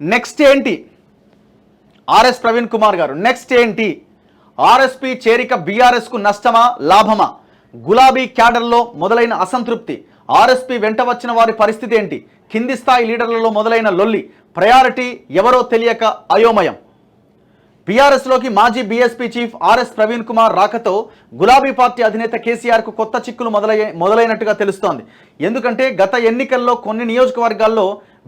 Next ఏంటి RS Praveen Kumar గారు, next ఏంటి? ఆర్ఎస్పీ చేరిక బీఆర్ఎస్కు నష్టమా లాభమా? గులాబీ క్యాడర్లో మొదలైన అసంతృప్తి, ఆర్ఎస్పీ వెంట వచ్చిన వారి పరిస్థితి ఏంటి? కింది స్థాయి లీడర్లలో మొదలైన లొల్లి, ప్రయారిటీ ఎవరో తెలియక అయోమయం. బీఆర్ఎస్లోకి మాజీ BSP chief RS Praveen Kumar రాకతో గులాబీ పార్టీ అధినేత కేసీఆర్కు కొత్త చిక్కులు మొదలైనట్టుగా తెలుస్తోంది. ఎందుకంటే గత ఎన్నికల్లో కొన్ని నియోజకవర్గాల్లో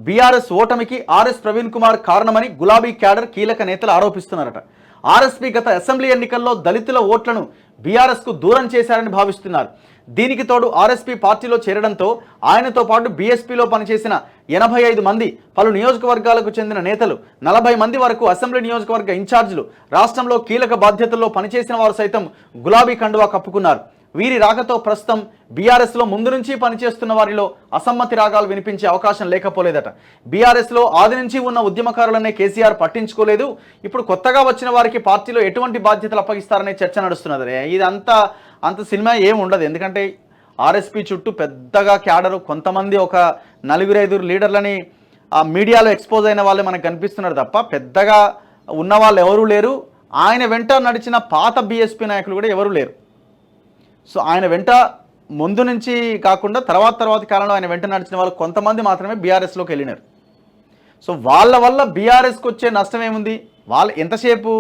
బీఆర్ఎస్ ఓటమికి ఆర్ఎస్ ప్రవీణ్ కుమార్ కారణమని గులాబీ క్యాడర్ కీలక నేతలు ఆరోపిస్తున్నారట. ఆర్ఎస్పీ గత అసెంబ్లీ ఎన్నికల్లో దళితుల ఓట్లను బీఆర్ఎస్కు దూరం చేశారని భావిస్తున్నారు. దీనికి తోడు ఆర్ఎస్పీ పార్టీలో చేరడంతో ఆయనతో పాటు బీఎస్పీలో పనిచేసిన 85 మంది, పలు నియోజకవర్గాలకు చెందిన నేతలు, 40 మంది వరకు అసెంబ్లీ నియోజకవర్గ ఇన్ఛార్జీలు, రాష్ట్రంలో కీలక బాధ్యతల్లో పనిచేసిన వారు సైతం గులాబీ కండువా కప్పుకున్నారు. వీరి రాకతో ప్రస్తుతం బీఆర్ఎస్లో ముందు నుంచి పనిచేస్తున్న వారిలో అసమ్మతి రాగాలు వినిపించే అవకాశం లేకపోలేదట. బీఆర్ఎస్లో ఆది నుంచి ఉన్న ఉద్యమకారులనే కేసీఆర్ పట్టించుకోలేదు. ఇప్పుడు కొత్తగా వచ్చిన వారికి పార్టీలో ఎటువంటి బాధ్యతలు అప్పగిస్తారనే చర్చ నడుస్తున్నది. ఇది అంత సినిమా ఏమి ఉండదు. ఎందుకంటే ఆర్ఎస్పీ చుట్టూ పెద్దగా క్యాడరు, కొంతమంది ఒక 4-5 లీడర్లని ఆ మీడియాలో ఎక్స్పోజ్ అయిన వాళ్ళే మనకు కనిపిస్తున్నారు తప్ప పెద్దగా ఉన్న వాళ్ళు ఎవరూ లేరు. ఆయన వెంట నడిచిన పాత బీఎస్పీ నాయకులు కూడా ఎవరూ లేరు. సో ఆయన వెంట ముందు నుంచి కాకుండా తర్వాత కాలంలో ఆయన వెంట నడిచిన వాళ్ళు కొంతమంది మాత్రమే బీఆర్ఎస్లోకి వెళ్ళినారు. సో వాళ్ళ వల్ల బీఆర్ఎస్కి వచ్చే నష్టం ఏముంది? వాళ్ళు ఎంతసేపు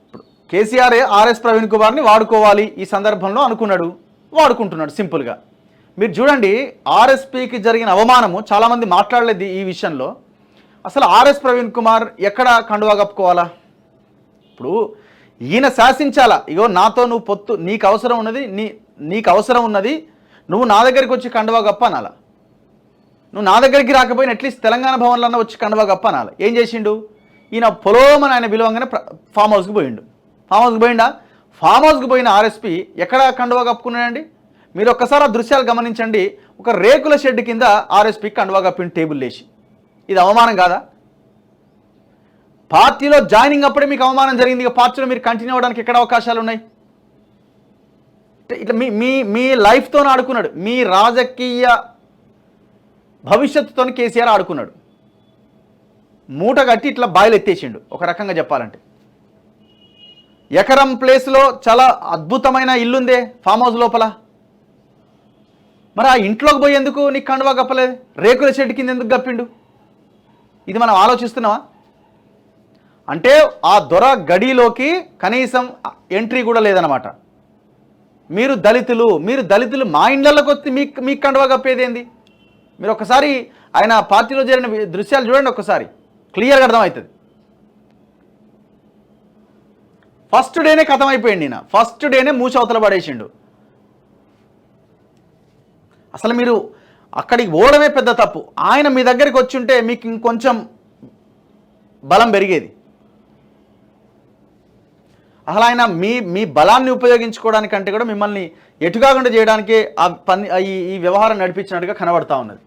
ఇప్పుడు కేసీఆర్ ఆర్ఎస్ ప్రవీణ్ కుమార్ని వాడుకోవాలి ఈ సందర్భంలో అనుకున్నాడు, వాడుకుంటున్నాడు సింపుల్గా. మీరు చూడండి, ఆర్ఎస్పీకి జరిగిన అవమానము చాలామంది మాట్లాడలేదు ఈ విషయంలో. అసలు ఆర్ఎస్ ప్రవీణ్ కుమార్ ఎక్కడ కండువా కప్పుకోవాలా? ఇప్పుడు ఈయన శాసించాలా, ఇగో నాతో నువ్వు పొత్తు, నీకు అవసరం ఉన్నది నువ్వు నా దగ్గరికి వచ్చి కండువా కప్ప అనాలా. నువ్వు నా దగ్గరికి రాకపోయినా అట్లీస్ట్ తెలంగాణ భవన్లో వచ్చి కండువా కప్ప అనాలి. ఏం చేసిండు ఈయన? పొలోమని ఆయన పిలవంగానే ఫామ్ హౌస్కి పోయిండు. ఫామ్ హౌస్కి పోయిన ఆర్ఎస్పీ ఎక్కడ కండువా కప్పుకున్నాడండి? మీరు ఒక్కసారి ఆ దృశ్యాలు గమనించండి. ఒక రేకుల షెడ్ కింద ఆర్ఎస్పీకి కండువా కప్పిండు టేబుల్ లేచి. ఇది అవమానం కాదా? పార్టీలో జాయినింగ్ అప్పుడే మీకు అవమానం జరిగింది. ఇక పార్టీలో మీరు కంటిన్యూ అవ్వడానికి ఎక్కడ అవకాశాలు ఉన్నాయి? ఇట్లా మీ లైఫ్తో ఆడుకున్నాడు, మీ రాజకీయ భవిష్యత్తుతో కేసీఆర్ ఆడుకున్నాడు. మూట కట్టి ఇట్లా బాయిలు ఎత్తేసిండు ఒక రకంగా చెప్పాలంటే. ఎకరం ప్లేస్లో చాలా అద్భుతమైన ఇల్లుందే ఫామ్ హౌస్ లోపల, మరి ఆ ఇంట్లోకి పోయేందుకు నీకు కండువా కప్పలేదు? రేకుల షెడ్ కింద ఎందుకు కప్పిండు? ఇది మనం ఆలోచిస్తున్నావా? అంటే ఆ దొర గడిలోకి కనీసం ఎంట్రీ కూడా లేదనమాట. మీరు దళితులు మా ఇండ్లలోకి వచ్చి మీకు కండువా కప్పేదేంది? మీరు ఒకసారి ఆయన పార్టీలో చేరిన దృశ్యాలు చూడండి, ఒకసారి క్లియర్గా అర్థమవుతుంది. ఫస్ట్ డేనే కథం అయిపోయింది. ఈయన ఫస్ట్ డేనే మూచవతల పడేసిండు. అసలు మీరు అక్కడికి పోవడమే పెద్ద తప్పు. ఆయన మీ దగ్గరికి వచ్చి ఉంటే మీకు ఇంకొంచెం బలం పెరిగేది. అసలు ఆయన మీ బలాన్ని ఉపయోగించుకోవడానికంటే కూడా మిమ్మల్ని ఎటుకాకుండా చేయడానికే ఈ వ్యవహారం నడిపించినట్టుగా కనబడతా ఉన్నది.